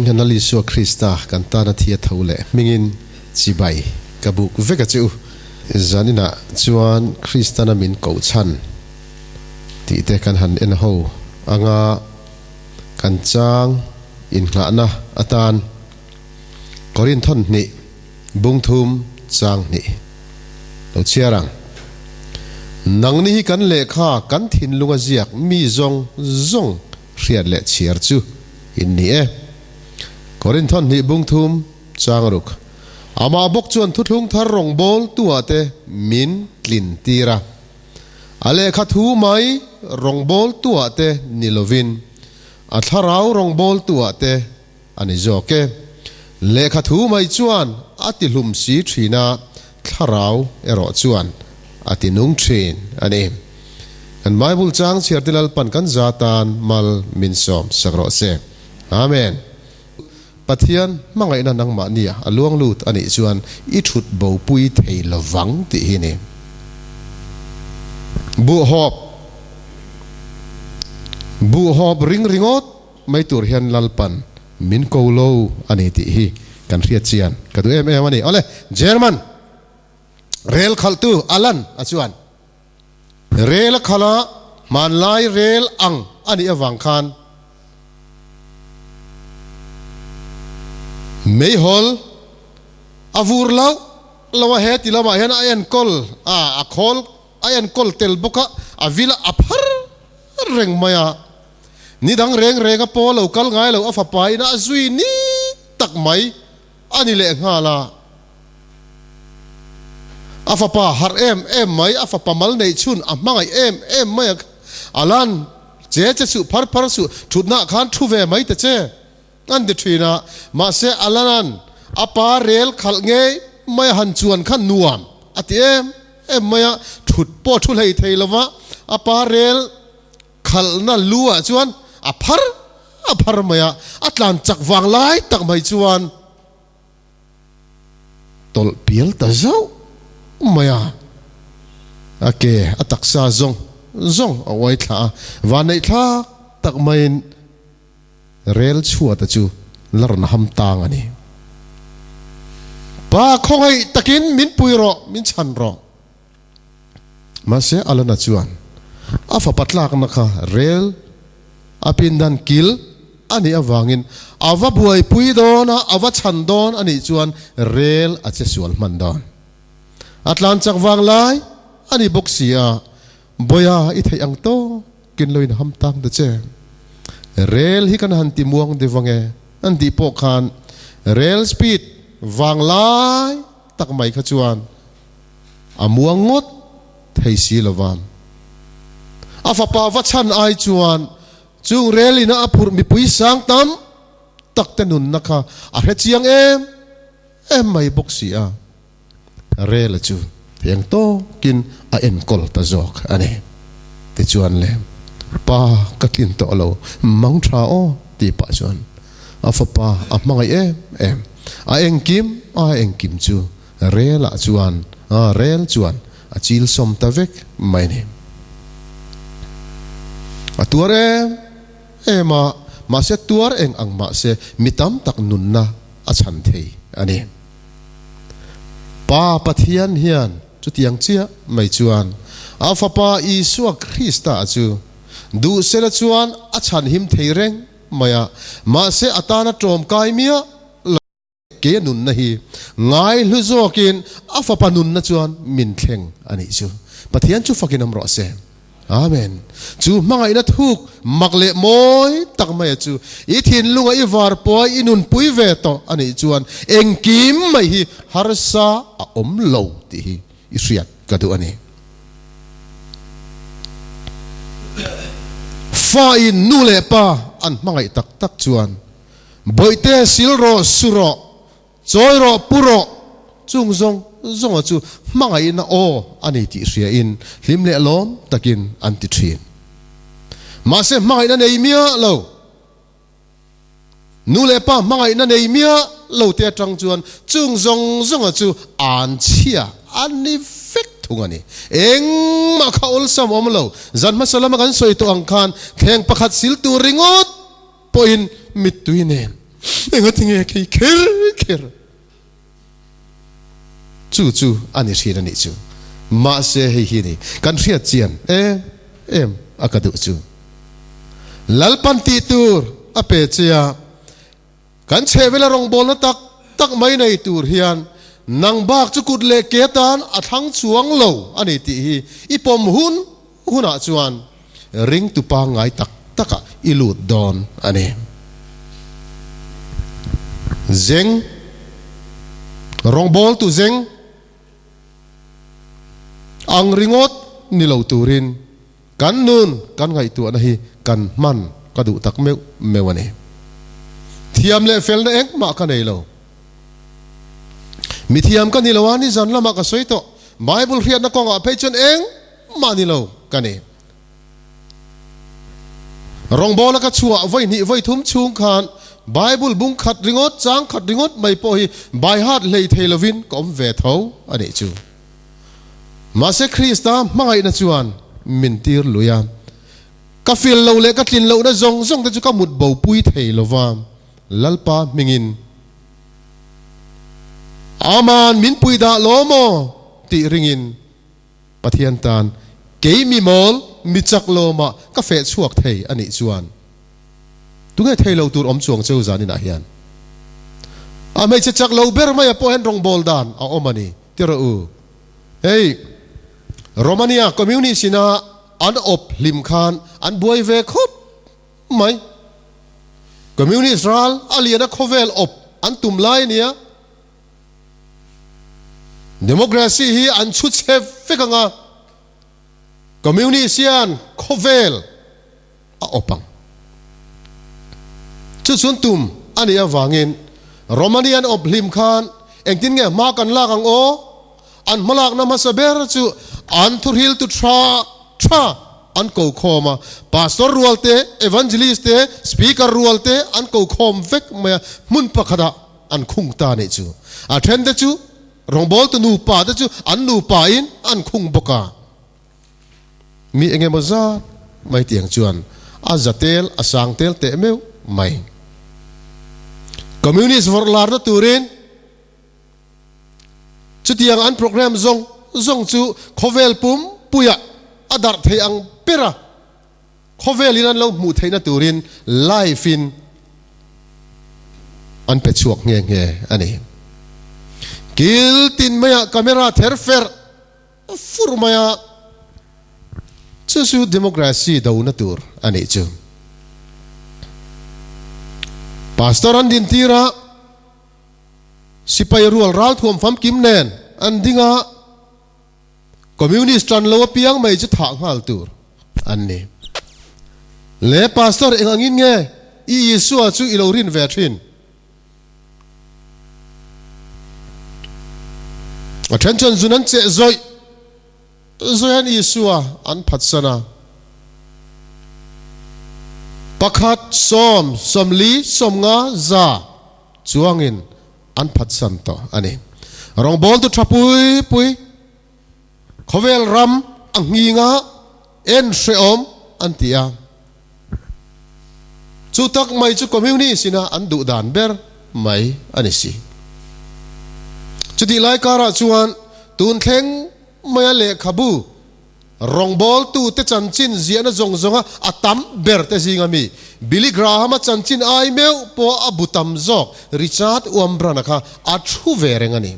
Ramthanmawia Krista'n kan ta na thia thole mingin chibai kabuk veka chu zanina chuan Krista'n min ko chhan ti te kan han en ho anga kan chang in nga na atan korin thon ni bungthum chang ni lo chiarang nang ni kan le kha kan thin lunga ziak mi zong riat le chiar chu in ni e korin thon ni bungthum chang ruk ama bok chuan thuthung thar rong bol tuate min tlin tira ale kha thu mai rong bol tuate nilovin atharau rong bol tuate ani zoke le kha thu mai chuan ati hlum si thina tharau ero chuan ati nung thin ani kan bible chang chirtilal pan kan zatan mal min som sagro se amen pathian mangai na nang ma nia aluang lut ani chuan I thut bo pui thei lawang ti hi ni bu hop ring ringot mai tur hian lalpan min ko lo ani ti hi kan riat chian ka du em ani ole german rel khaltu alan achuan rel khala manlai rel ang ani awang khan mei hol avur lawa he ti lama hen ayan kol a khol ayan kol tel boka avila aphar reng maya nidang reng po lokal ngai lo afapai na azui ni tak mai ani le ngala afapa har em mai afapa mal nei chun amangai em mai alan che su phar su thutna khan thu ve mai te che an de thina ma se alanan apa rel khal nge mai han chuan khan nuam ati em maya thut po thu lei thei lawa apa rel khal na lua chuan aphar maya atlan chak wang lai tak mai chuan tol piel ta zau maya ake ataksa zong awai tha wanai tha tak main rel chua ta chu larna ham tang ani pa khongai takin min puiro min chan ro ma se alana chuan afa patlak na kha rel apin dan kil ani awangin awa buai pui dona awa chan don ani chuan rel ache sual man don atlan chak wang lai ani boxia boya I thei ang to kin loin ham tang de che rel hi kan han ti muang de wange an di po khan rel speed wang lai tak mai kha chuan amuang ngot thei si lawam afa pa wa chan ai chuan chung rel ina apur mi pui sang tam tak tenun nakha a he chiang em mai boxia rel chu yang to kin a en kol ta jok ani te chuan le pa katin to lo mang tha o ti pa chuan afa pa a mangai em a eng kim chu rela chuan rel chuan a chil som ta vek mai ni a tuar ma se tuar eng ang ma se mitam tak nun na a chan thei ani pa pathian hian chu tiang chia mai chuan afa pa Isua Krista'n chu du sela chuan a chan him thei reng maya ma se atana trom kai mia ke nun na hi ngai hlu zokin afa pa nun na chuan min thleng ani chu pathian chu fakin amro se amen chu mangai na thuk makle moi tak mai chu I thin lunga I var poi inun pui ve to ani chuan engkim mai hi harsa a om lo ti hi isriat kadu ani fa in nu le pa an mangai tak chuan boite silro suro choiro puro chung zong chu mangai na o ani ti ria in hlim le lom takin anti thin ma se mangai na nei mia lo nu le pa mangai na nei mia lo te tang chuan chung zong chu an chia ani fek thungani eng ma khaul sam om lo zan ma salama kan soi to ang khan theng pakhat sil tu ringot poin mit tuinen enga tinge ki ker chu ani thina ni chu ma se hi ni kan thia chian em akadu chu lalpan ti tur ape chia kan chevela rong bol na tak mai nei tur hian nang bak chu kut le ke tan athang chuang lo ani ti hi ipom huna chuan ring tu pa ngai taka ilut don ani zeng rong bol tu zeng ang ringot ni lo turin kan nun kan ngai tu anahi kan man kadu tak mewani thiam le fel na ek ma ka nei lo mi thiam ka ni lawani zan lama ka soito bible riat na konga pechon eng ma ni lo ka ni rong bola ka chua voi ni voi thum chung khan bible bung khat ringot chang khat ringot mai po hi by heart lei thelovin kom ve tho ani chu ma se krista mangai na chuan min tir luya ka fil lo le ka tlin lo na zong ta chu ka mut bo pui thei lova lalpa mingin aman min pui da lomo ti ringin pathian tan keimi mol mi chak loma ka fe chuak thei ani chuan tungai thei lo tur om chuang cheu zani na hian a mai che chak lo ber mai po hen rong bol dan a omani tira u hey Romania community sina an op lim khan an buai ve khop mai community Israel aliana khovel op an tum lai nia democracy hi an chut chef fekanga community sian khovel a opang chu chun tum ani awangin Romanian op lim khan engtin nge ma kan la kang o an malak na masaber chu an thurhil tu tra an ko khoma pastor rualte evangelist te speaker rualte an ko khom vek ma mun pakhada an khung ta ne chu a then de chu rongbol tu nu pa de chu an nu pa in an khung boka mi enge moza mai tiang chuan a zatel a sangtel te meu mai communist vorlar na turin chu tiang an program zong chu khovel pum puya adar thei ang pera khovel in an lo mu thei na turin life in an pe chuak nge ani kil tin maya camera therfer fur maya chu democracy do na tur ani chu pastor an din tira sipai rual ral thom fam kim nen an dinga communist tran lo piang mai chu thang hal tur an ni le pastor engangin nge i yesu chu ilorin ve thin attention zunan che zoyan yesu an phatsana pakhat somli somnga za chuangin an phatsan to ani rongbol tu thapui khovel ram anginga en sheom antia chu tak mai chu community sina an du dan ber mai ani si chudi lai kara chuan tun thleng maya le khabu rongbol tu te chanchin ziana zonga atam ber te zingami Billy Graham chanchin ai meu po abutam zok Richard Uambrana kha athu verengani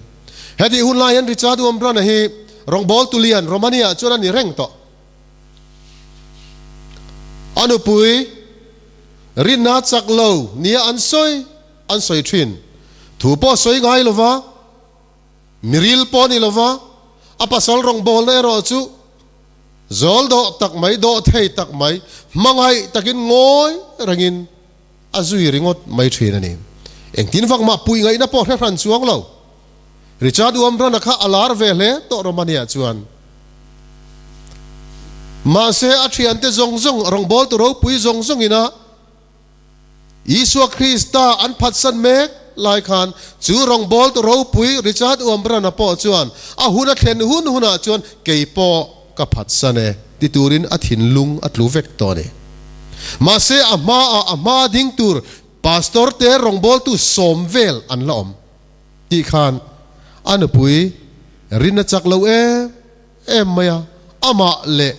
hedi hunlayan Richard Uambrana hi rongbol tulian Romania chuna ni reng to anupui rinna chaklo nia ansoi thin thupo soi ngai lova miril poni lova apasal rongbol na ero chu zol do tak mai do thei tak mai mangai takin ngoi rangin azui ringot mai thina ni engtin vak ma pui ngai na po hran chuang lo Richard Uambrana kha alar vele to Romania chuan ma se athiante zong rongbol tu ro pui zong ina Isua Krista an phatsan mek lai khan chu rongbol tu ro pui Richard Uambrana po chuan a huna thlen huna chuan keipo ka phatsane titurin athin lung atlu vek to ne ma se ama ding tur pastor te rongbol tu somvel an la om ti khan an pui rin chak lo em maya ama le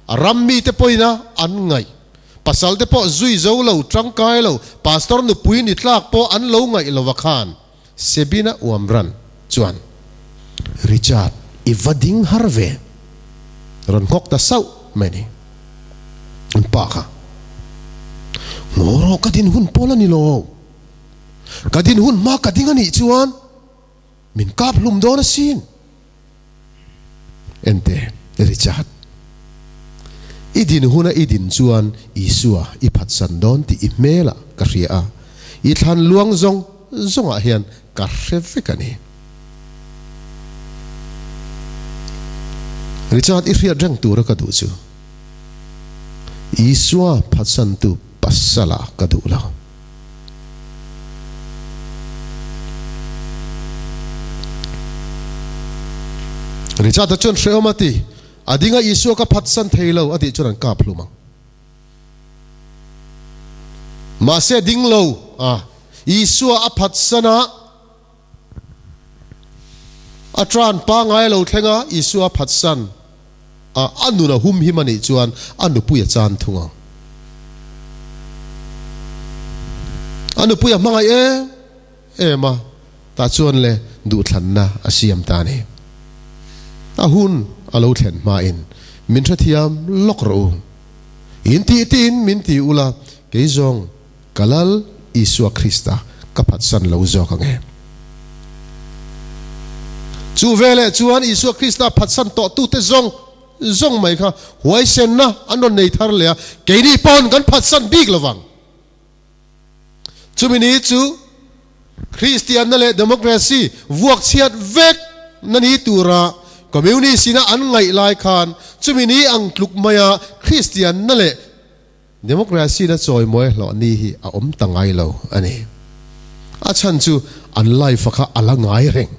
rammi te poina an ngai pasal te po zui zo lo trangkai lo pastor nu pui ni tlak po an lo ngai lo wakhan sebina uamran chuan Richard ivading harve ron kok ta sau meni un pa kha ngoro kadin hun pola ni lo kadin hun ma kading ani chuan min kap lum do na sin ente Richard idin huna idin chuan isua i phat san don ti i mela ka ria i than luang zong zonga hian ka revekani Richard i ria rang tu ra ka du chu isua phat san tu pasala ka du la Richard ta chon shreomati adinga isua ka phat san theilo adi chuan ka phlumang ma se ding lo isua a phat sana atran pa ngai lo thenga isua phat san anu na hum himani chuan anu puya chan thunga anu puya mangai ma ta chuan le du thlan na asiam ta ni ta hun alo thlen ma in min thathiam lok ro in ti tin min ti ula ke zong kalal isua Krista ka phat san lo zo ka nge chu vele chuan isua Krista phat san to tu te zong mai kha huai sen na anon nei thar le ke ni pon kan phat san big lawang chu mini chu Christian na le democracy vuak chiat vek nani tura community sina an ngai lai khan chumini ang tluk maya Christian na le democracy na choi moi lo ni hi a om tangai lo ani a chan chu an life kha ala ngai reng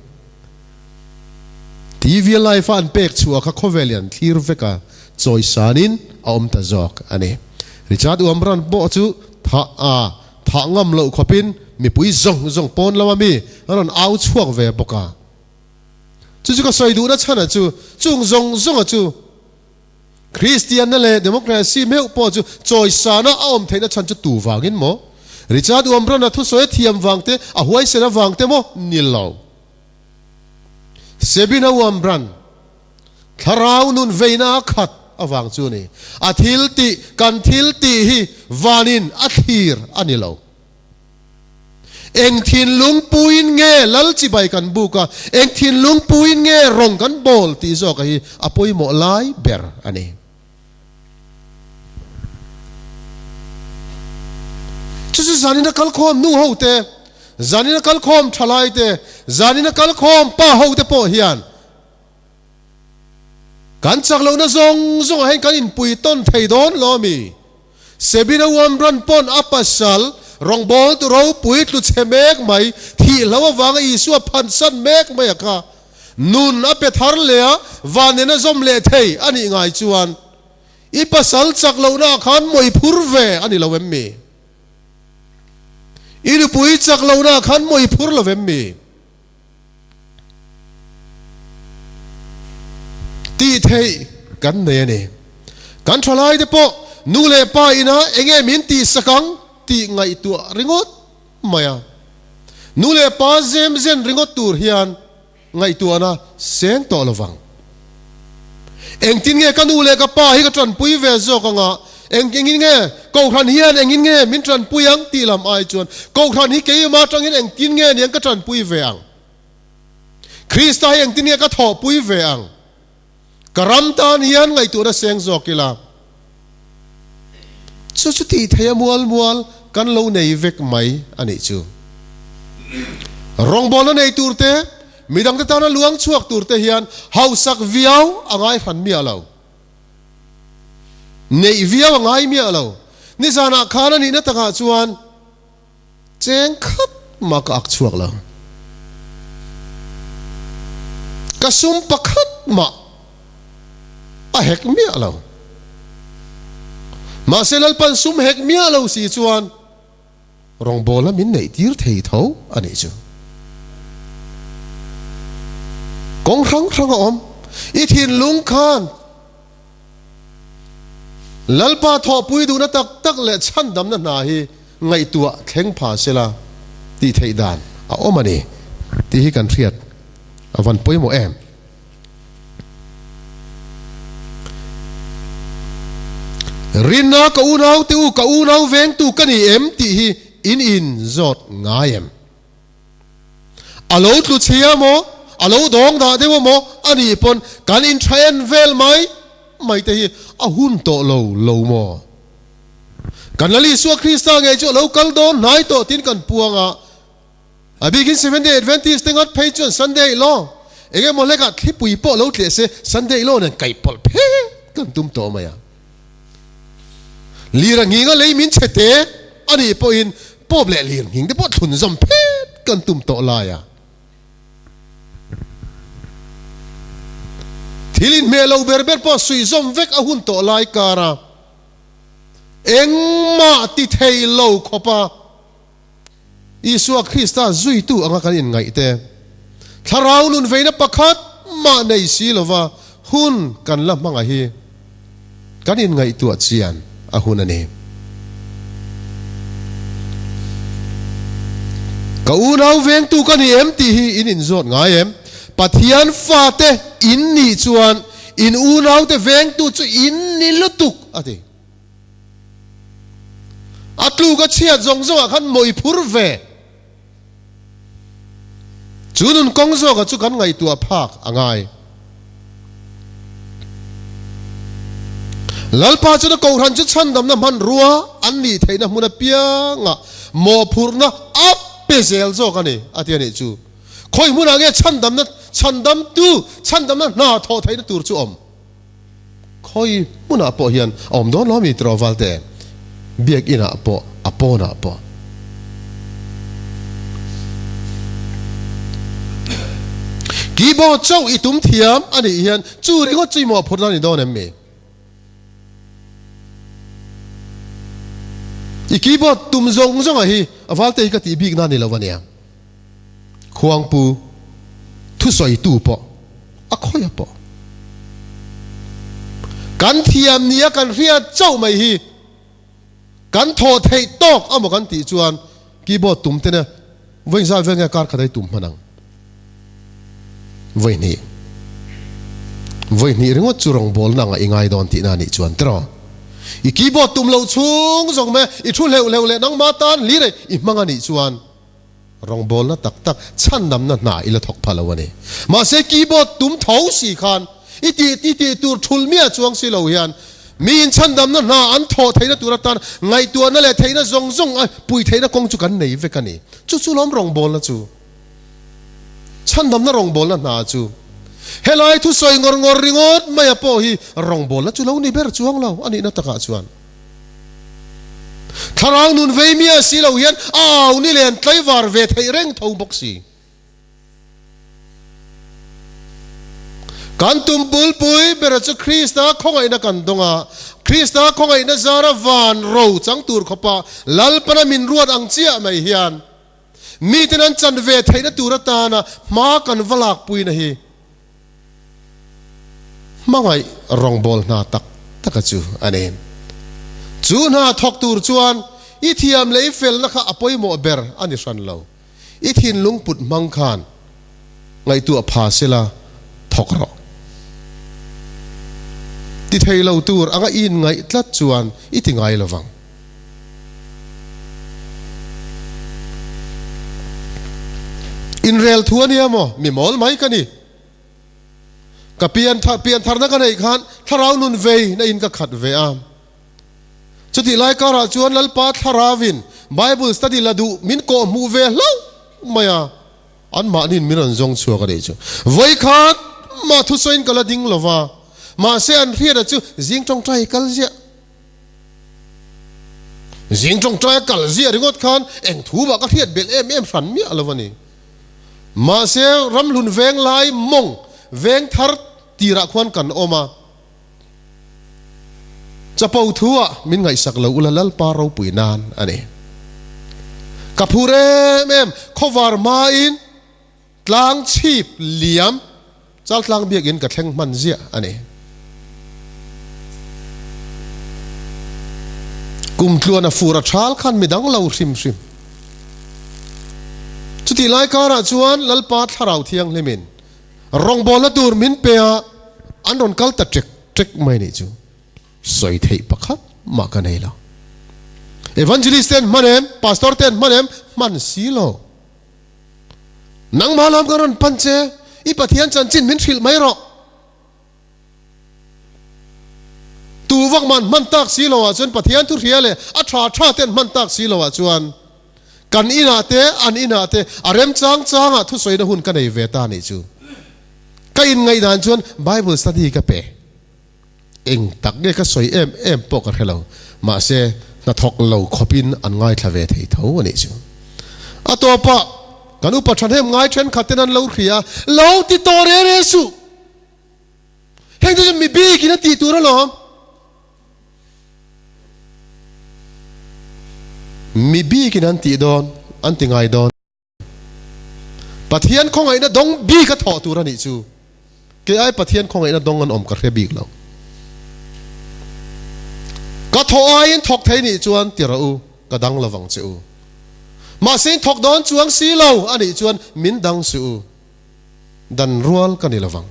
TV life an pek chu kha khovelian thir veka choi sanin a om ta jok ani Richard Uamran bo chu tha ngam lo khopin mi pui zong pon lama mi aron au chuak ve boka chu ka soi du na chana chu chung zong chu Christian na le democracy meu po chu choi sana aom theina chan chu tu wangin mo Richard Uamran na thu soi thiam wangte a huai sena wangte mo nilo sebina Uamran tharau nun veina khat awang chu ni a thil ti hi vanin a thir anilo eng thin lung puin nge lal chi bai kan buka eng thin lung puin nge rong kan bol ti zo ka hi apoi mo lai ber ani chu zanina kal khom nu ho te zanina kal khom thalai te zanina kal khom pa ho te po hian kan chak lo na zong hen kan in pui ton thei don lo mi sebina Uamran pon apasal rong bol tu ro pui tlu chemek mai thi lawa wang isua phan san mek mai ka nun a pe thar le vanena zom le thei ani ngai chuan i pasal chak lo na khan moi phur ve ani lo em mi i lu pui chak lo na khan moi phur lo em mi ti thei kan ne ne kan thalai de po nu le pa ina enge min ti sakang ti ngai tu ringot maya nu le pa zem zen ringot tur hian ngai tu ana sen to lawang eng tin nge kanu le ka pa hi ka tran pui ve zo ka nga eng nge ko than hian eng nge min tran puyang ti lam ai chuan ko than hi ke ma tang eng tin nge niang ka tran pui ve ang Krista eng tin nge ka tho pui ve ang karam tan hian ngai tu na seng zo kila chu ti thaya mual kan lo nei vek mai ani chu rong bol nei turte midang ta na luang chuak turte hian hausak viau angai han mi alo nei viau angai mi alo ni zana khana ni na taka chuan cheng khap ma ka ak chuak lo kasum pakhat ma a hek mi alo ma selal pan sum hek mi alo si chuan rong bola min nei tir thei tho ani chu kong rang om i thin lung khan lalpa tho pui du na tak le chan dam na na hi ngai tua thleng pha sela ti thei dan a om ani ti hi kan thiat awan poimo em rinna ka unau veng tu kani em ti hi in zot ngayem alo tlu chia mo alo dong da de mo ani pon kan in train vel mai te hi a hun to lo mo kan lali su krista nge chu local don nai to tin kan puanga a begin 7 day adventist tengot page sunday lo ege mo le ka thipui po lo tle se sunday lo nan kai pol phe kan tum to maya lira nginga lei min chete ani po in pop le lir nging de po thun zom phe kan tum to la ya thilin melo berber po sui zom vek a hun to lai kara engma ti thei lo khopa isua krista zui tu anga kan in ngai te tharau nun veina pakhat ma nei si lova hun kan la manga hi kan in ngai tu chian a hun ani ka unau veng tu kan em ti hi in zot ngai em pathian fa te in ni chuan in unau te veng tu chu in ni lutuk ati atlu ka chia zong a khan moi phur ve chunun kong zo ka chu kan ngai tu a phak angai lalpa chu na ko ran chu chan dam na man ruwa an ni theina muna pia nga mo phur na ap pe zel zo ka ni ati ani chu khoi muna nge chan dam na na tho theina tur chu om khoi muna po hian om don lo mi troval te biak ina po apona po kibo chau itum thiam ani hian chu ringo chi mo phurna ni don em me ikibo tum zong a hi avalte ka ti big na ni lawania khuang pu thu soi tu po a khoya po kan thiam nia kan ria chau mai hi kan tho thei tok amo kan ti chuan keyboard tum te na veng za veng kar khadai tum manang voi ni ringo churong bol na nga ingai don ti na ni chuan tro i keyboard tum lo chung zong me i thu leu le nang ma tan li re i manga ni chuan rong bol na tak chan nam na ila thok phalawani ma se keyboard tum thau si khan iti tur thul mia chuang si lo hian min chan dam na an tho theina turatan ngai tu na le theina zong pui theina kong chu kan nei ve kani chu lom rong bol na chu chan dam na rong bol na chu helai thu soi ngor ringot maya po hi rong bol na chu lo ni ber chuang lo ani na taka chuan tharang nun ve mia si lo hian aw ni len tlaiwar ve thei reng tho boxi kan tum pul pui bera chu krista khongai na kan donga krista khongai na zara van ro chang tur khopa lalpana min ruat ang chia mai hian mi tenan chan ve theina turata na ma kan walak pui na hi mangai rong bol na tak chu anen chu na thok tur chuan i thiam lei fel na kha apoi mo ber ani ran lo i thin lung put mang khan ngai tu a pha sela thok ro ti thei lo tur anga in ngai tlat chuan i ti ngai lawang in rel thuania mo mi mol mai kani ka pian thar na kanai khan tharau nun vei na in ka khat ve am chuti lai kara chuan lalpa tharawin bible study ladu min ko mu ve lo maya an ma nin miran zong chua ka de chu voi khat ma thu soin kala ding lova ma se an ria chu jing tong trai kal zia ringot khan eng thu ba ka riat bel em ran mi alawani ma se ram lun veng lai mong veng thar tira khwan kan oma chapau thua min ngai sak lo ulalal pa ro puinan ani กับผู้เร่เอ็มขวารมาอินกลางชีพเหลี่ยมเจ้ากลางเบียกินกับแทงมันเสียอันนี้กุมทวนฟูระชาลขันไม่ดังเราซิมจุดที่ไล่การะจวนลัลปาทาราวเทียงเลมินรองบอลตูร์มินเปียอันรอนกัลตัดเจ็กไม่นี่จูสวยเทปะครับมากันไหนล่ะเอวานเจลิสเตนมันเอ็มพาสตอร์เตนมันเอ็มมันสีโลนังมาลามกันรอนปันเจอีปะเทียนจันจินมินชิลไม่หรอกตูวักมันตักสีโลจนปะเทียนทุเรียเลยอัตราเต้นมันตักสีโลจวนกันอินาเตอันอินาเตอารมจางอ่ะทุสวยนะหุ่นกันในเวตานี่จูก็อินไงด่านจวนไบเบิลสตีก็เปเองตักเนี่ยก็สวยเอ็มปกติเรามาเสนัทอกเราขบินอันง่ายทวีเทเท่าวันนี้จูอ่ะตัวปะกันอุปชันเฮมง่ายเช่นขัดเตนันเราเขียเราติดต่อเรซูเฮงจะมีบีกินตีตัวแล้วมีบีกินอันตีดอนอันติงไงดอนปะเทียนของไอ้น่ะดงบีก็ถอดตัวนี่จูเกไอ้ปะเทียนของไอ้น่ะดงเงินอมกระเทียบีกเราก็ถอยถกไทยนี่จวนตีเราก็ดังระวังจูมาเส้นถกดอนจวงสีเราอันนี้จวนมินดังสูดันรัวกันนี่ระวัง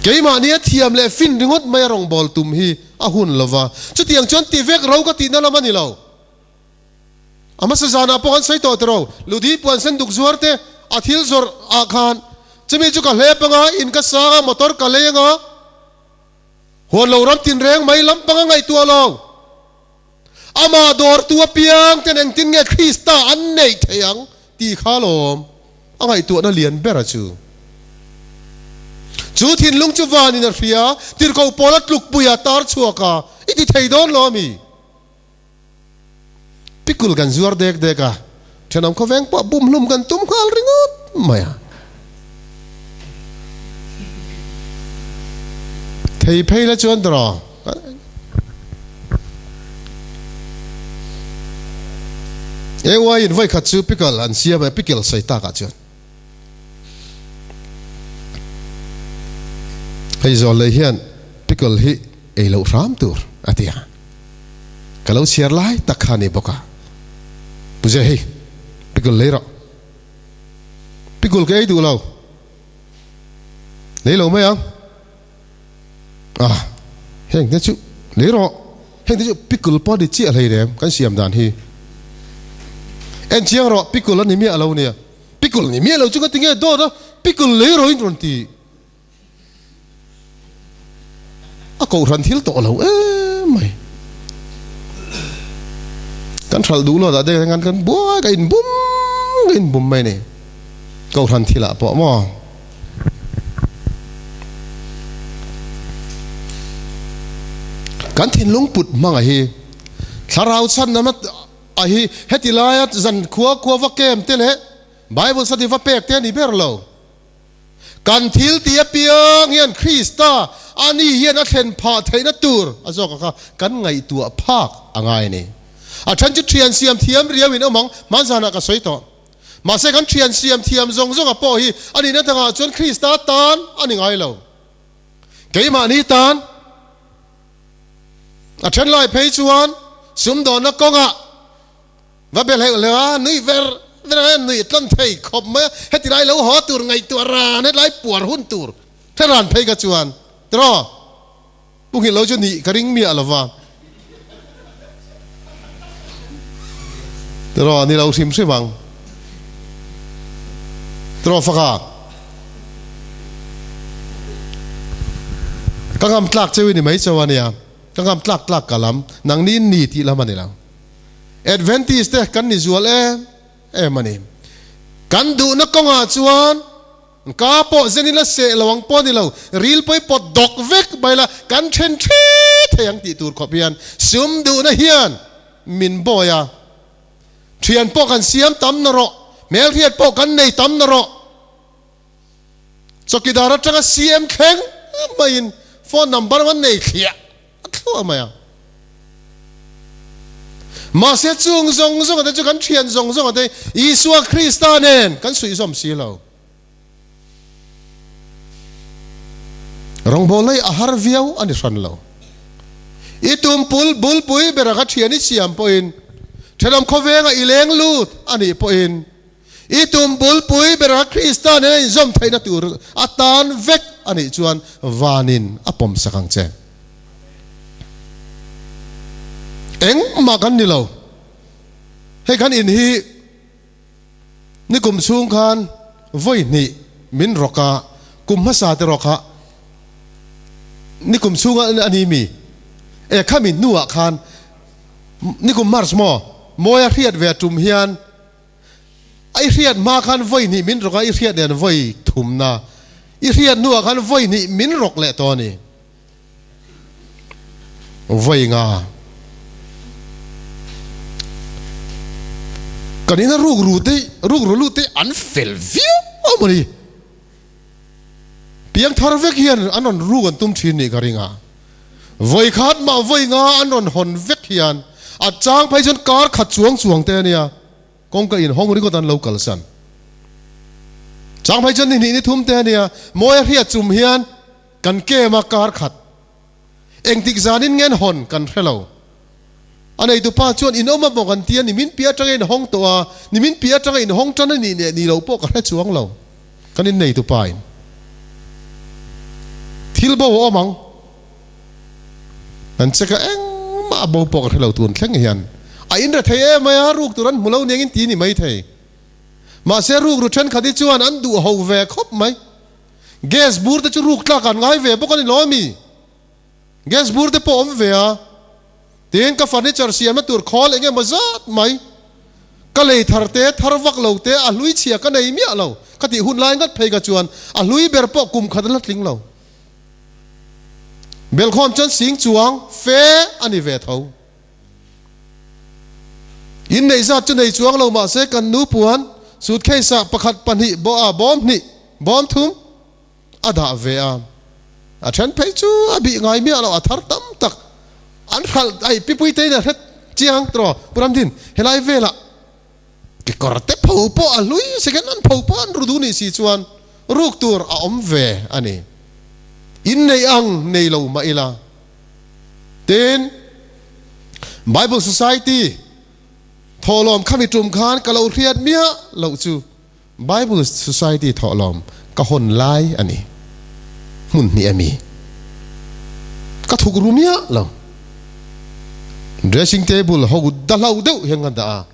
เกี่ยมาเนี่ยเทียมเลยฟินดึงดไม่รองบอลตุมฮีอาหุ่นละวะจุดอย่างจวนตีเวกเราก็ตีนั่นละมันนี่เราอามาสจานาปอนใส่ตัวเราลุดีปวนเส้นดุกจวดเตอาทิลจวดอาคารจะมีจุกเล็บงาอินกัสซามอเตอร์กะเลงาหัวเรารำตินแรงไม่ลำปังไงตัวเราอามาดอร์ตัวเปียงแต่เองตินเงคริสตาอันไหนเทียงตีขาลมอะไรตัวนั่นเลียนเบรจูทินลุงจูวานินาเฟียติรเขาปอลัดลุกปุยตาร์ชัวกาอิติไทยดอนล้อมีพิกุลกันจวดเด็กๆฉันนำเขาแวงปะบุ่มลุ่มกันตุ้มข้าริงดไม่อะไทยเพย์ละจวนตรอเอวายินไว้ขัดซูพิกุลอันเสียไปพิกุลใส่ตากาจวนให้จอเลยเฮียนพิกุลฮีเอลูรามตัวอาทิยาก็เราเชียร์ไล่ตักขานี่บอกว่าปุจเจฮีพิกุลเลยหรอพิกุลก็ไอ้ดูเราเลยเราไหมยังเฮงเนี่ยชุเลยหรอเฮงเนี่ยชุพิกุลพอดีเจี๊ยอะไรเดิมกันเสียมดานฮีเอ็นเชียงหรอพิกุลแล้วนี่เมียเราเนี่ยพิกุลนี่เมียเราจุกติงเงดอนะพิกุลเลยหรออินทรีก็รันทิลโตเราไม่กันทรัลดูเราแต่เด็กงานกันบัวกันบุ้มไม่เนี่ยก็รันทิละปะมั่วกันทินลุงปุดมั่งไอ้ฮีสาราวชันนั่นมันไอ้ฮีเฮติลายจันขัววักเกมเตเล่ไบเบิลสติฟักเปกเตนี่เบอร์เรากันทิลเตียเปียงเฮียนคริสตาอันนี้เฮียนอันพาไทยนัตูร์อาจารย์กันไงตัวภาคอะไรนี่ฉันจะเทียนเสียมเทียมเรียวินเอามังมันจะนักสวยต่อมาเสกันเทียนเสียมเทียมจงกับพ่อฮีอันนี้นั่นต่างจนคริสต์ตานอันนี้ไงเราเกี่ยมานี่ตานฉันไล่เพย์ชวนสมดอนนักกงอ่ะว่าเป็นอะไรเลยนี่เวอร์นี่ตั้งไทยขบมาให้ที่ไรเราหอตัวไงตัวราเนี่ยไรปวดหุ่นตัวถ้าร้านเพย์กับชวนตรอพวกเห็นเราจะหนีกระริ่งเมียละวะตรอนี่เราชิมใช่บังตรอฟักกังคำตลักเจวินี่ไหมเจวานี่กังคำตลักกะลำนังนี้นีที่ละมันนี่แล้วแอดเวนติสเตกันนิจวลมันนี่กันดูนักกงอาจวนก้าปอเจนิละเสลวังปอนี่เรารีลไปปอดอกเวกไปละกันเชนชีเทียงตีตูดขอบเพียนซุมดูนะเฮียนมินบอยาเทียนปอกันเสียมตั้มนรกเมลเทียนปอกันในตั้มนรกสกิดารัจังเสียมแข็งไม่ยินฟอนนัมเบอร์วันในเขียทั่วมา mà sẽ chung zong zong ở đây cho căn thiền zong zong ở đây Isua Krista'n nên căn suy som xí lâu rong bolai ahar viau ani ran lâu itum pul bul pui berakat thiền ít siam poin Thelam khovenga ileng lut ani poin itum bul pui berakat Krista'n nên zom thay na tur atan vek ani chuan vanin apom sakang chen eng ma kan ni lo he kan in hi ni kum chung khan voi ni min roka kum ma sa te roka ni kum chung ani mi e khamin nuwa khan ni kum mars mo moya riat ve tum hian ai riat ma khan voi ni min roka ai riat den voi thum na i riat nuwa khan voi ni min rok le to ni voi nga kanina ruk ru te an fel view amari piang thar vek hian anon ru an tum thin ni karinga voi khat ma voi nga anon hon vek hian a chang phai jon kar khat chuang te nia kong ka in hong ri ko tan local san chang phai jon ni thum te nia moya hria chum hian kan ke ma kar khat eng tik zanin ngen hon kan hello anei tu pa chuan in oma bokan tian ni min pia tang in hong to a ni min pia tang in hong tan ni lo po ka chuang lo kan in nei tu pa in thil bo omang an cheka eng ma bo po ka lo tun thleng hian a in ra thei e maya ruk turan mulo nengin ti ni mai thei ma se ruk ru then khadi chuan an du ho ve khop mai gas bur te chu ruk tla kan ngai ve po kan lo mi gas bur te po om ve a tin ka furniture siam tur khol enge mazat mai ka lei tharte tharwak lo te a lui chia ka nei mi alo ka ti hun lai ngat phei ka chuan a lui ber po kum khadla tling lo bel khom chan sing chuang fe ani ve tho in nei za chu nei chuang lo ma se kan nu puan suitcase sa pakhat panhi bo a bom ni bom thum ada ve a than phei chu a bi ngai mi alo a thar tam tak an khal ai pipui te na het chiang tro puram din helai vela ki korte phau po a lui second an phau po an rudu ni si chuan ruk tur a om ve ani in nei ang nei lo ma ila ten Bible Society tholom khami tum khan ka lo riat mia lo chu Bible Society tholom ka hon lai ani mun ni ami ka thuk rumia lo dressing table ho dalau deuh hengan da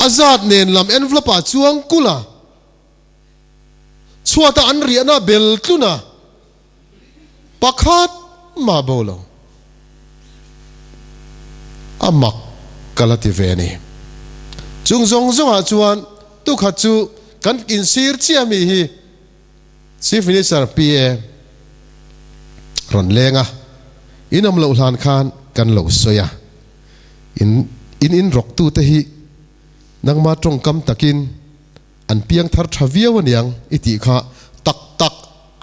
azat nen lam envelope a chuang kula chuata an ria na bel tluna pakhat ma bolo amak kalati veni chung zong zong a chuan tu kha chu kan in sir chia mi hi chief minister pa ron lenga inam lo hlan khan kan lo soya in rok tu te hi nang ma trong kam takin an piang thar thavia waniang iti kha tak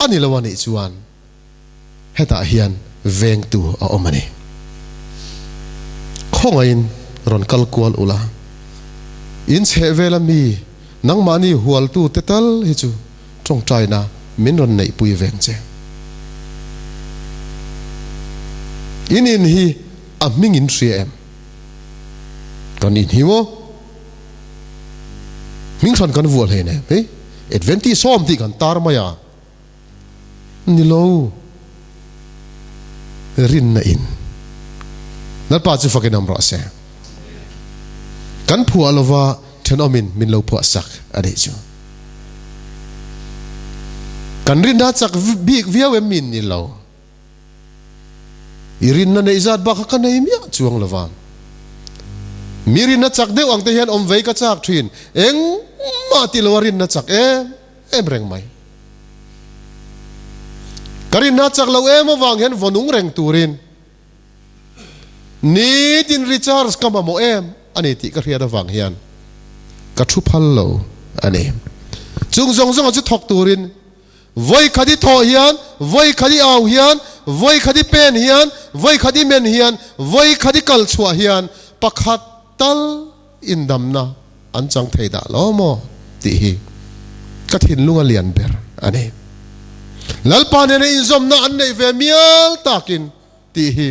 ani lawani chuan heta hian veng tu a omani khongain ron kalkual ula in che vela mi nang mani hual tu tetal hi chu trong china min ron nei pui veng che in hi a mingin em kan in hi mo ming than kan vual he ne he adventi som ti kan tar maya ni lo rin na in na pa chu fakin am ra se kan phua lova thenomin min lo phua sak ade chu kan rin da chak big viaw em min ni lo irin na neizat ba ka nei mi chuang lova mirin na chak deu ang te hian om vei ka chak thin eng ma ti lorin na chak em reng mai karin na chak lo em awang hian vonung reng turin ni tin recharge kama mo em ani ti ka hria da wang hian ka thu phal lo ani chung zong zong chu thok turin voi khadi tho hian voi khadi aw hian voi khadi pen hian voi khadi men hian voi khadi kal chua hian ประคัดตัลอินดำนะอันจังเทดาล้อมอตีฮีกัดหินลุงเลียนเบอร์อันนี้ลัลปานเนอินซอมนะอันในเวมียลตากินตีฮี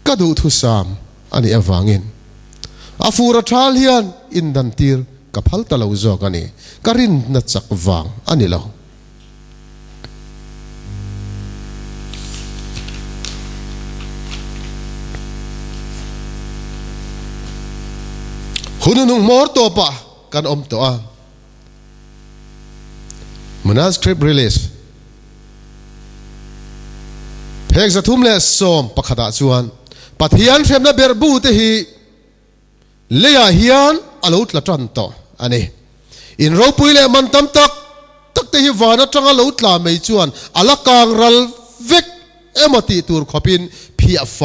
กัดูทุสามอันนี้วางอินอาฟูรัชาลเฮียนอินดันตีร์กับฮัลตะลาวจอกอันนี้กรินนัดจักวางอันนี้แล้วหุ่นนุ่งมอร์ตัวปะกันอมตัวมันน่าสคริปต์รีลิสเพกจะทุ่มเลสอมปะขดาชวนปัทยันเฟมนาเบอร์บูเตฮีเลียฮิยันอลุตละจันโตอันนี้อินรูปุยเลมันตั้มตักเตฮีวานะจังอลุตละไม่ชวนอลักกังรัลวิกเอมติตูร์ขบินพิอาไฟ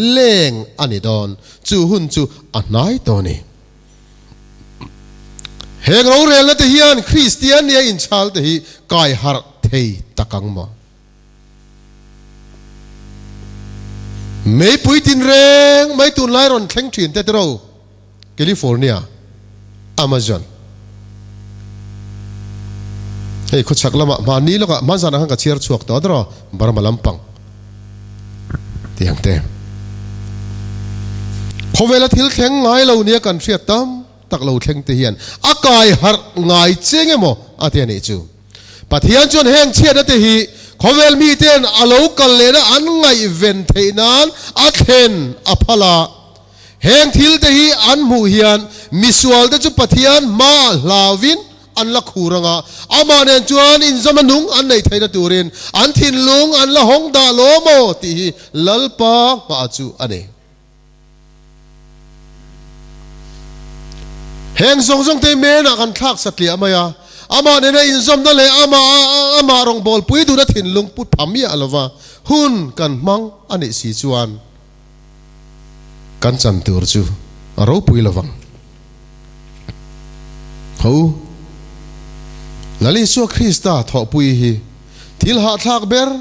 เล่งอันนี้ดอนจูหุ่นจูอันไหนตัวนี้เฮงเราเรียนแล้วแต่ฮิอันคริสเตียนเนี่ยอินชาลแต่ฮีกายฮาร์เทยตะกังมาไม่ปุยตินเร่งไม่ตุนไล่รอนแข่งฉินแต่เราแคลิฟอร์เนียอเมซอนเฮ้ยคนชักละมานี้แล้วก็มาจากนั้นก็เชียร์ชวกตัวเดียวบาร์มาลัมปังเตียงเต็มพอเวลาทิลแข่งไงเราเนี่ยกันเสียตั้มตักเราแข่งเทียนอากายหาไงเจ๊งเอโมอาเทียนนี่จูปะเทียนจนแห้งเชียนนั่นเทีขอเวลมีเทียนอาลูกันเลยนะอันไงเวนเทนันอาเทนอพลาแห้งทิลเทีอันมูเฮียนมิสวลเดจุปะเทียนมาลาวินอันละคูรังอามาเนนจวนอินซามันุงอันในไทยตูรินอันทินลุงอันละหงดาโลโมตีลัลปามาจูอันนี้แห่งทรงเตเมนักันทักสัตเลียมายาอามาเนี่ยอินซอมนั่นเลยอามารองบอลปุยดูนัดถิ่นลุงพุทธพามีอะไรวะหุ่นกันมังอันนี้สีจวนกันจันตูร์จูเราปุยละวังเขาลลิสัวคริสตาทอปุยฮีทิลหาทักเบอร์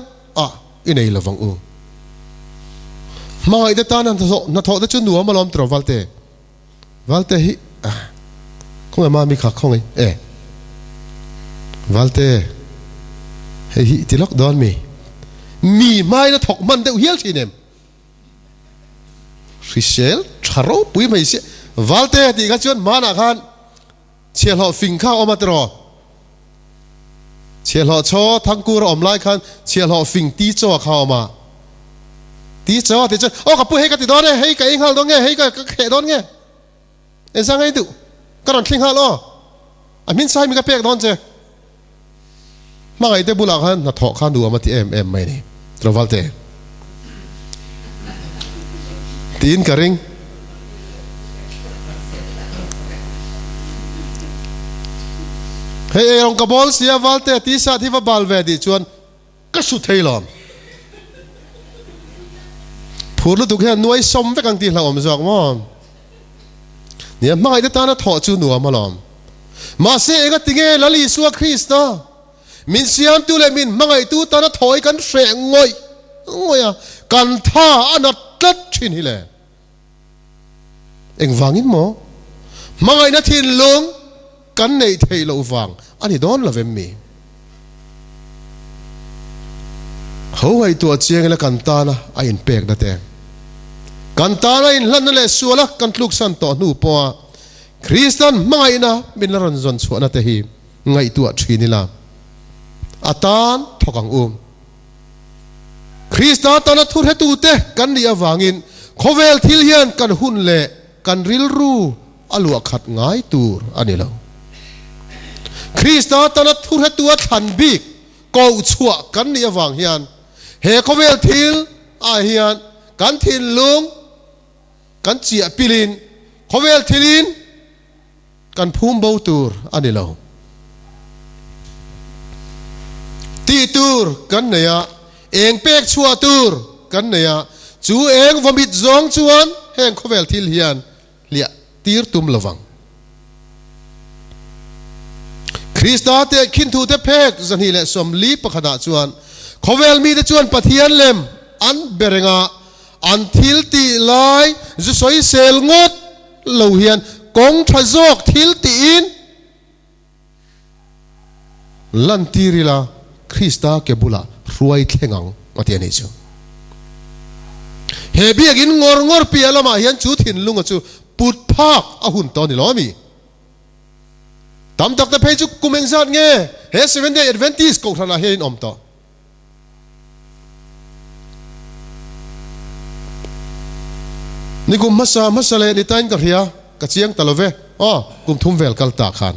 อินเอละวังมาไอเดตานันทอเดจุนนัวมาล้อมตรวัลเตฮีคงมามีขักคงไงวัลเตเฮ้ยที่ล็อกดอนมีไม่นะถกมันเดียวเฮียลทีเนมฟิเชลชาร์โรปุยไม่เสียวัลเตที่กันชวนมาหนักขันเชียร์หอฟิงข้าวออกมาตรอเชียร์หอชอทั้งกูรอมไล่ขันเชียร์หอฟิงตีจ่อข้าวมาตีจ่อโอ้กับปุยให้กันติดดอนเนี่ยให้กับเองข้าวดอนไงให้กับเขดอนไงเอ็นสังไงดูก็รอนทิ้งข้าวล้ออันมินไซมีกระเปียกดอนเจมาไอเตบุลักฮันนัดถอข้าดูมาที่เอ็มไม่นี่ตรวัลเตตีนกระริงเฮ้ยองกบอลเสียวัลเตตีสัตที่ว่าบาลเวดีชวนก็สุดเทลอมพูดแล้วถูกแค่หน่วยสมไปกันตีเราอมจากมั่งเนี่ยมาไอเตตานะถอจูนัวมาลอมมาเสียก็ติงเงลลิสัวคริสต์มินเสียมตุเลมินมังไอตูตานะถอยกันเสงงอยกันท่าอนัดตัดชินฮิเลเอ็งฟังอินโมมังไอนะทินลงกันในเทโลฟังอันนี้โดนละเวมีเขาไอตัวเจียงละกันตานะไออินเปกนะเตกันตานะอินลันนั่นแหละสัวละกันลูกสันต่อนูปะคริสตันมังไอนะมินละรันจนสัวนะเตฮีไงตัวชีนิลาอาตานทกังคริสต์ตานทุเรตูเตกันเดียววางินโคเวลทิลเฮียนกันหุ่นเละกันริลรูอลัวขัดง่ายตูร์อันนี้แล้วคริสต์ตานทุเรตัวทันบิกกูชัวกันเดียววางเฮียนเฮโคเวลทิลเฮียนกันทิลลุงกันเจียปิลินโคเวลทิลินกันพุ่มเบาตูร์อันนี้แล้วตีตูร์กันเนี่ยเองเป็กชัวตูร์กันเนี่ยจูเองวมิดจงชวนแห่งขวลทิลเฮียนเลียตีร์ตุมละวังคริสต์เตคินทูเตเพกจันฮีเลสมลีปขดาชวนขวลมีเตชวนปะเทียนเลมอันเบรงา an thil ti lai zu soi sel ngot lo hian kong thazok thil ti in lan tirila Krista ke bula ruai thengang atiani chu he biagin ngor pialama hian chu thin lunga chu put phak a hun to ni lomi tam tak ta phei chu kumeng zat nge he 7 day adventist ko thana hein om to ni kum masale ni tain ka hria ka chiang talove kum thum vel kal ta khan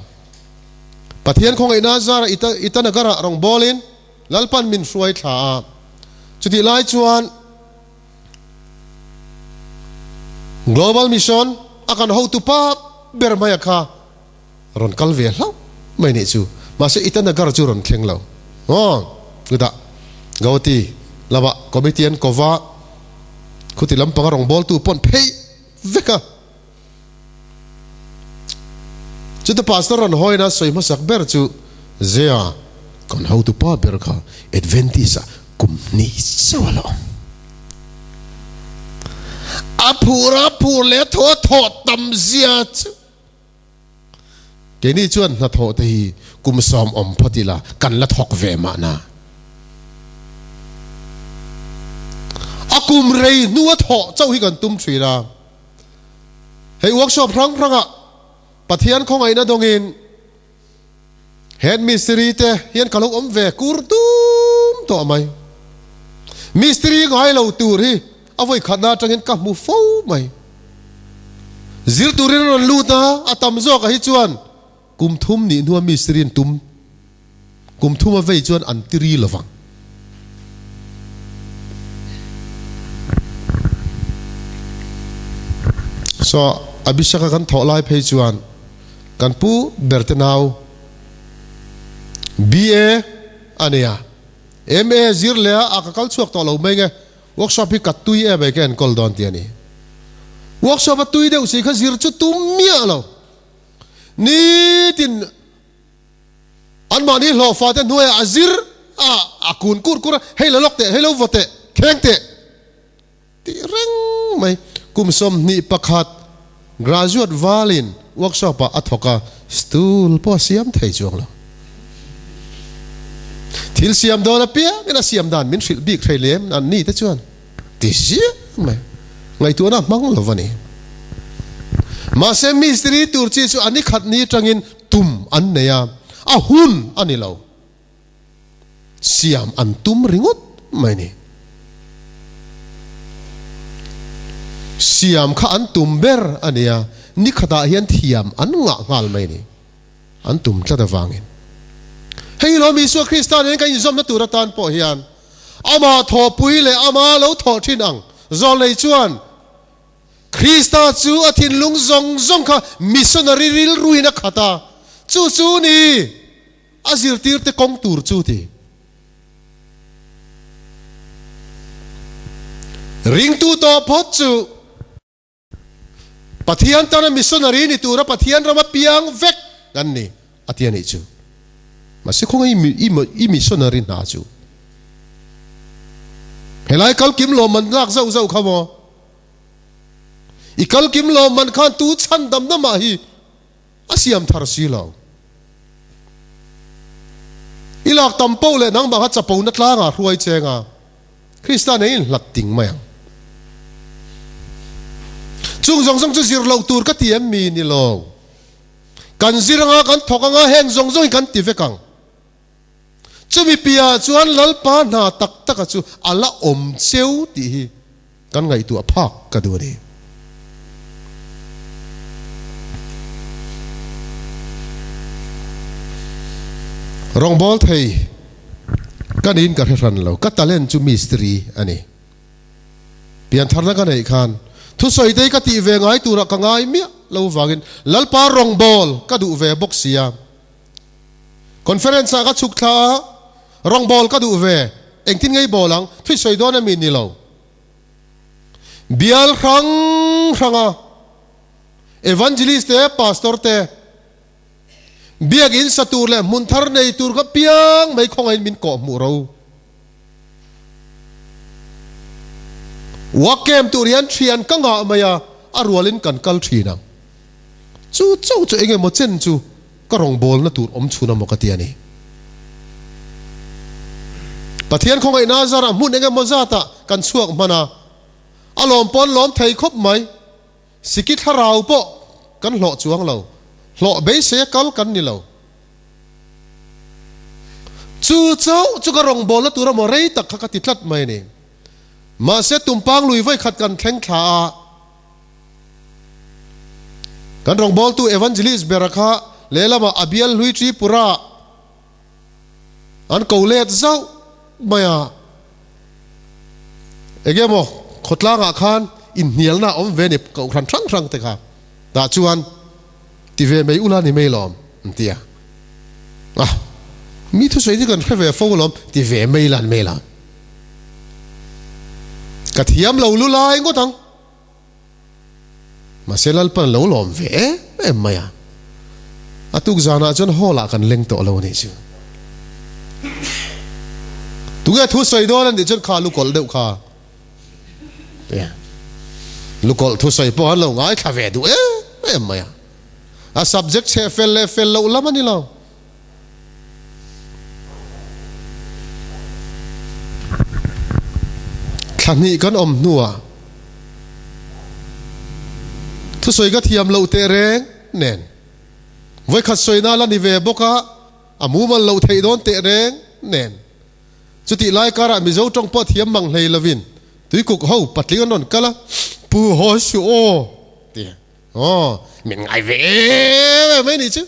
pathian khong ina zara ita nagara rong bolin lalpan min suai tha chuti lai chuan global mission akan how to pa bermaya kha ron kal vel lo mai ni chu ma se ita nagar chu ron thleng lo guda gawti laba committee kova khuti lam panga rong bol tu pon phei veka chu the pastor ron hoina soi ma sak ber chu zea kon how to pa ber kha adventisa kum ni sawalo apura pule tho tam zia chu ke ni chuan na tho te hi kum som om photila kan la thok ve ma na akum rei nuwa tho chau hi kan tum thira hei workshop ranga pathian khong aina dongin head mystery te hian kalok om ve kurtum to mai mystery ngai lo tur hi avoi khana tangin ka mu fo mai zir turin ron luta atam zo ka hi chuan kum thum ni nuwa mystery tum kum thum avei chuan an tiri lawang so abishaka kan tholai phei chuan kan pu bertenau BA ania MA zirle akakal chuak to lo menge workshop hi katui e be ken kol don tiani workshop atui de usi kha zir chu tum mia lo ni tin anmani lo fa te nuai azir akun kur helo lokte helo vote khengte ti reng mai kumsom ni pakhat graduate valin workshop athoka stool po siam thei chuang lo thil siam do na pia ngena siam dan min thil bik thailem an ni te chuan ti sia mai ngai tu na mang lo wani ma se mystery tur chi chu ani khat ni tangin tum an neya a hun ani lo siam an tum ringot mai ni siam kha an tum ber ania ni khata hian thiam an nga ngal mai ni an tum tla wangin hei lo mi su Krista'n en kan zom na tura tan po hian ama tho pui le ama lo tho thin ang zol lei chuan Krista chu athin lung zong kha missionary ril ruina khata chu ni azir tir te kong tur chu ti ring tu to phot chu pathian tana missionary ni tura pathian rama piang vek gan ni atiani chu masih kong i missionary na chu helai kal kim lo man lak zau khamo i kal kim lo man khan tu chan dam na ma hi asiam thar si lo ilak tampo le nang ba ha chapo na tla nga ruai chenga Krista'n in lat ting mayang chung zong chu zir lo tur ka tiam mi ni lo kan ziranga kan thokanga heng zong kan ti vekang chumi pia chuan lalpa na tak chu ala om cheu ti hi kan ngai tu aphak ka du ni rong bol thei kan in ka ran lo ka talent chu mystery ani pian tharna ka nei khan thu soi dei ka ti ve ngai tu ra ka ngai mi lo wangin lalpa rong bol ka du ve box sia conference ka chuk tha rong bol ka du ve engtin ngai bolang thui soi do na mi ni lo bial ranga evangelist te pastor te biagin satur le munthar nei tur ka piang mai khongai min ko mu ro wakem tu rian thian ka nga maya arwalin kan kal thina chu enge mo chen chu ka rong bol na tur om chuna mo katiani pathian khong ai na zara mun enge mo zata kan chuak mana alom pon lom thei khop mai sikit harau po kan hlo chuang lo hlo be se kal kan ni lo chu ka rong bol na tur mo rei tak kha ti tlat mai ni ma se tumpang lui vai khat kan thleng tha kan rong bol tu evangelist berakha lelama abial lui tri pura an kolet zau maya egemo khotlanga khan in hialna om veni ko khan thang te kha da chuan ti ve mei ulani mei lom tia mi thu sei kan khave fo lom ti ve mei lan ka thiam lo lu lai ngotang ma selal pan lo lom ve em maya atuk zana chon hola kan leng to lo ni chu tunga thu sei do lan de chon kha lu kol deu kha lu kol thu sei po lo ngai kha ve du em maya a subject che fel lo lamani lo khani kan om nuwa thu soi ga thiam lo te reng nen voi khat soi na la ni ve boka amu man lo thei don te reng nen chuti lai kara mi zo tong po thiam mang hlei lovin tui kuk ho patling non kala pu ho su o ti min ngai ve mai ni chu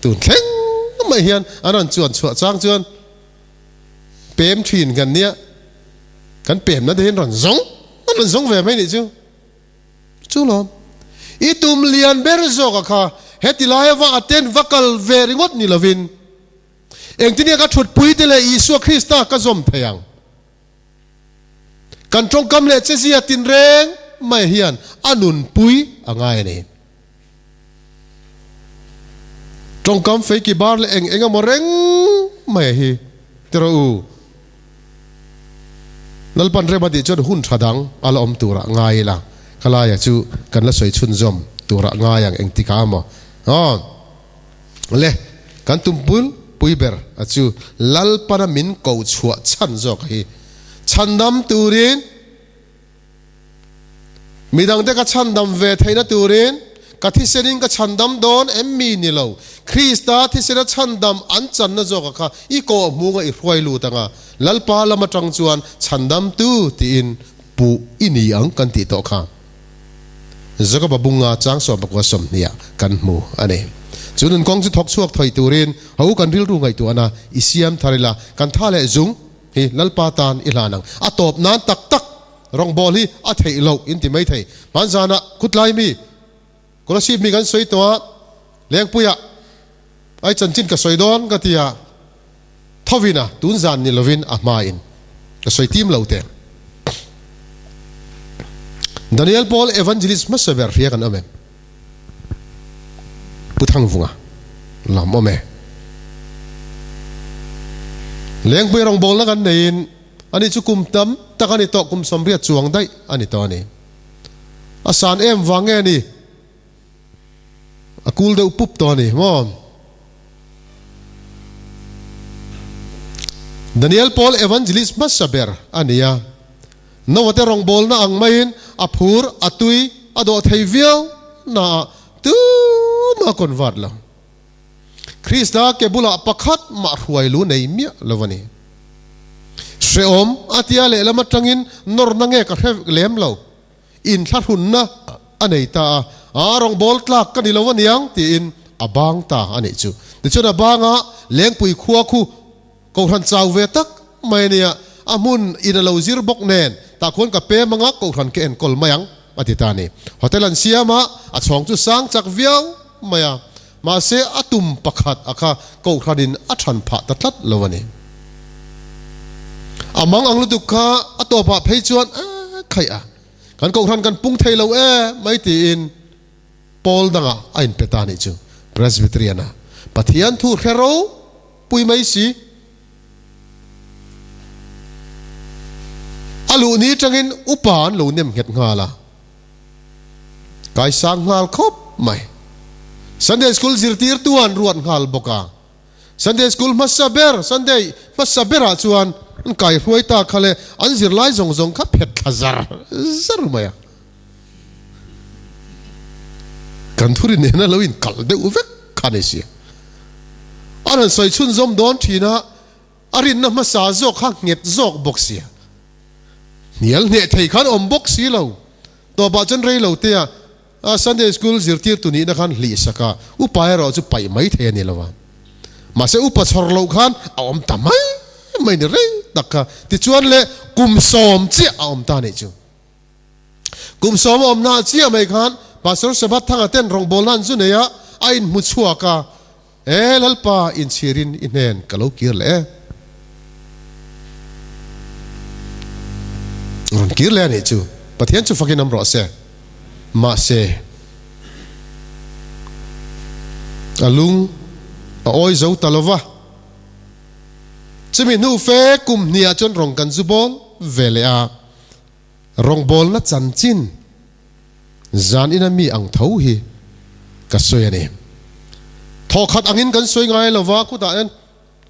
tun thleng mai hian anon chuan chua chang chuan pem thin kan nia kan pem na den ron zong ve mai ni chu lom I tum lian ber zo ka kha heti lai wa aten vakal ve ringot ni lovin eng tinia ka thut pui te le Isu Krista ka zom theyang kan trong kam le che zia tin reng mai hian anun pui angai ni trong kam fe ki bar le eng amoreng mai hi tero u lalpan re badi chon hun thadang ala om tura ngai la kala ya chu kan la soi chun zom tura nga yang eng tika mo le kan tumpul puiber achu lal para min ko chua chan zo hi chandam turin midang te ka chandam ve thaina turin ka thi serin ka chandam don emmi ni lo Krista thi sera chandam an chan na zo ka I ko mu nga I roi lu tanga lalpa lama tang chuan chandam tu ti in pu ini ang kan ti to kha zaka babunga chang so bakwa som nia kan mu ane chunun kong chu thok chuak thoi turin hau kan ril ru ngai tu ana isiam tharila kan thale zung hi lalpa tan ilanang atop nan tak rong bol hi a thei lo in ti mai thei panjana kutlai mi kolasi mi kan soi to leng puya ai chanchin ka soi don ka tia thovina tun zan ni lovin a ma in ka soi tim lo te Daniel Paul evangelist masaber ria kan ame puthang vunga lam ome leng pui rong bol na kan nein ani chu kum tam takani to kum somria chuang dai ani to ani asan em wange ni akul de upup to ani mom Daniel Paul evangelist masaber ania no wate rong bol na ang main apur atui ado theivial na tu ma konvat la Krista ke bula pakhat ma ruai lu nei mi lovani sheom atia le lama tangin nor nange ka lem lo in thlarhun na anei ta arong bol tlak kan ilowani yang ti in abang ta ani chu de chona banga leng pui khuwa khu ko ran chaw ve tak mai nia amun ina lo zir bok nen ta khon ka pe manga ko ran ke en kol mayang atitani hotel an siama a chong chu sang chak viau maya ma se atum pakhat akha ko ranin a than pha ta tlat lowani amang ang lutuk kha atopa phei chuan khai a kan ko ran kan pung thei lo mai ti in Paul danga ain petani chu Presbyteriana pathian thu hero pui mai si alu ni changin upan lo nem het ngala kai sang ngal khop mai Sunday school zirtir tuan ruan ngal boka Sunday school masaber Sunday masabera chuan an kai huai ta khale an zir lai zong zong kha phet khazar zar maya kan thuri ne na loin kal de uvek khanesi anan soi chun zom don thina arin na masa zok kha nget zok boxia nial ne thei khan om boxi lo to ba chen rei lo te a Sunday school zirtir tu ni na khan li saka upai ro chu pai mai the ni lawa ma se upa chhor lo khan om tamai mai ni re takka ti chuan le kum som chi om ta ni chu kum som om na chi mai khan pastor sabat thang aten rong bolan chu ne ya ain mu chuaka lalpa in chirin inen kalo kir le ron kir le ni chu pathian chu fakin am ro se ma se alung oi zo talova chimi nu fe kum nia chon rong kan zu bol vele a rong bol na chan chin zan ina mi ang thau hi ka soy ani tho khat angin kan soy ngai lova ku ta en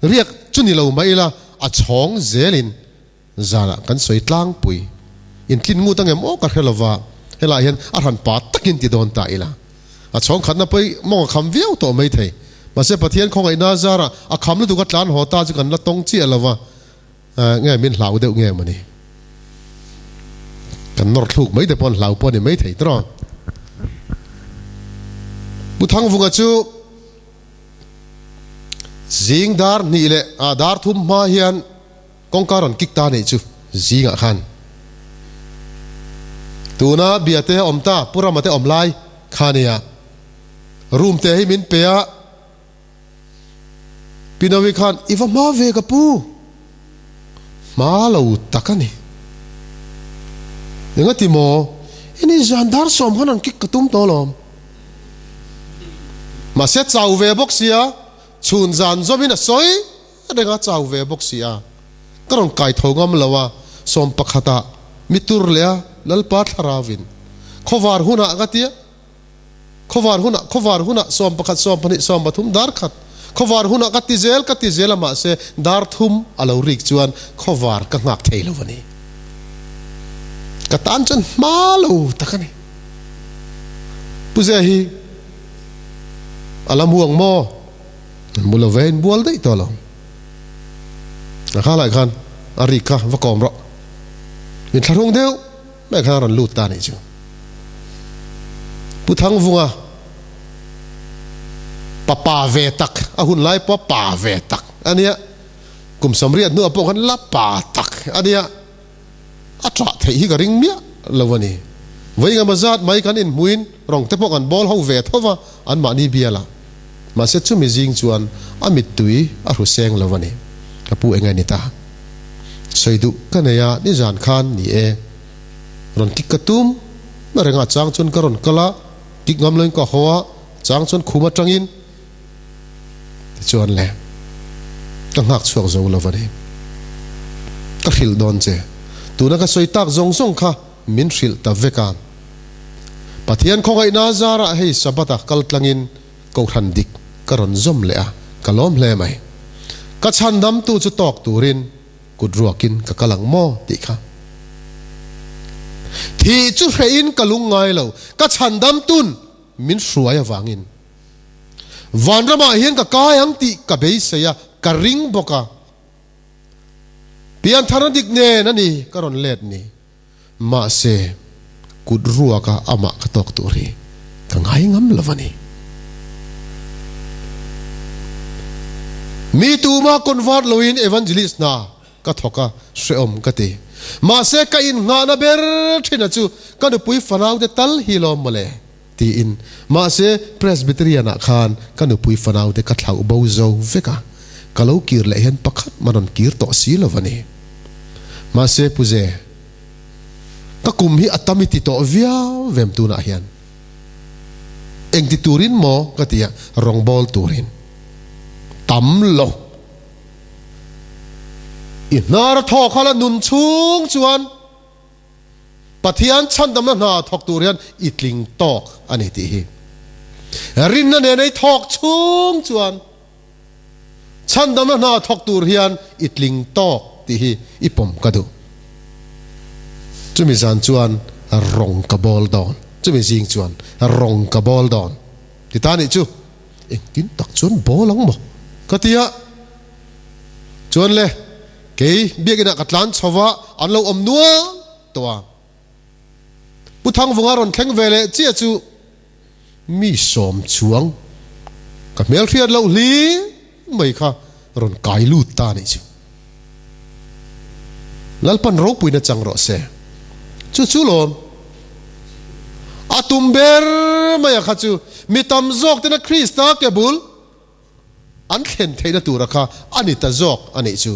riak chuni lo mai la a chong zelin zana kan soy tlang pui in tlin ngu tangem o ka helova hela hian a ran pa takin ti don ta ila a chong khat na pui mo kham viau to mai thei ma se pathian khong ai na zara a kham lu tu ka tlan hota chu kan la tong chi alova nge min hlau deuh nge mani kan nor thuk mai de pon hlau pon ni mai thei tro bu thang vunga chu zing dar ni le a dar thum ma hian kongkaron kik ta nei chu zinga khan tuna biate omta puramate omlai khania room te hi min peya pinawi khan iwa ma ve ka pu ma lo takani enga timo ini zandar som khan an kik katum tolom ma se chau ve boxia chun zan zomin a soi renga chau ve boxia karon kai thogam lawa som pakhata mitur lea lalpa tharawin khowar huna gatia khowar huna som pakhat som pani som bathum dar khat khowar huna kati zel ma se dar thum alo rik chuan khowar ka ngak theilo wani ka tan chan malo takani puze hi alamuang mo mulaven bual dei tolo nakhala khan arika vakom ro min tharung deu mai khan ran lut ta ni chu puthang vunga papa ve tak ahun lai papa ve tak ania kum samriat nu apok han la pa tak ania atra thei hi ga ring mia lawani voinga mazat mai kan in muin rong te pok an bol ho ve thova an ma ni biala ma se chu mi jing chuan amit tui a ru seng lawani kapu enga ni ta soidu kanaya ni jan khan ni e ron kikatum marenga chang chun karon kala kik ngam loin ka hoa chang chun khuma tangin chuan le ka ngak chuak zo lawani ka khil don che tuna ka soitak zong zong kha min hril ta veka pathian khongai na zara hei sabata kal tlangin ko than dik karon zom le a kalom hle mai ka chandam tu chu tok turin kudruakin ka kalang mo ti kha thi chu hrein kalung ngai lo ka chandam tun min hruaya wangin vanrama hian ka kayang ti ka beisaya ka ring boka pian tharadik ne nani karon let ni ma se kudruaka ama ka tok turi ka ngai ngam lawani mi tu ma convert loin evangelist na ka thoka shreom kati ma se ka in nga na ber thina chu ka nu pui fanau de tal hilom male ti in ma se presbyterian khan ka nu pui fanau de ka thlau bo zo veka kalau kir le hen pakhat manon kir to si lawani ma se puze ka kum hi atamiti to via vem tu na hian eng ti turin mo katia rong bol turin tam lo inar tho khala nun chung chuan pathian chan dam na thok tur hian itling tok ani ti hi rin na ne nei thok chung chuan chan dam na thok tur hian itling tok ti hi ipom kadu chumi zan chuan rong ka bol don chumi jing chuan rong ka bol don ti ta ni chu tin tak chuan bolang mo katia chuan le ke biagina katlan chawa anlo om nuwa towa puthang vunga ron thleng vele chia chu mi som chuang ka mel thiat lo li mai kha ron kai lut ta ni chu lalpan ro puina chang ro se chu chu lom atumber maya kha chu mitam zok tena krista ke bul an khen theina tura kha anita zok ani chu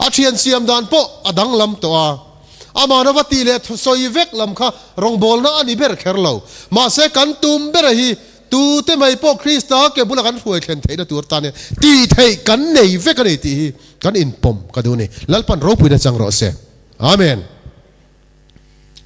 a thian siam dan po adang lam to a amanawati le soi vek lam kha rong bol na ani ber kherlo ma se kan tum ber hi tu te mai po krista ke bula kan huai khen theina tur ta ne ti thei kan nei vek ani ti kan in pom ka du ni lalpan ro puina chang ro se amen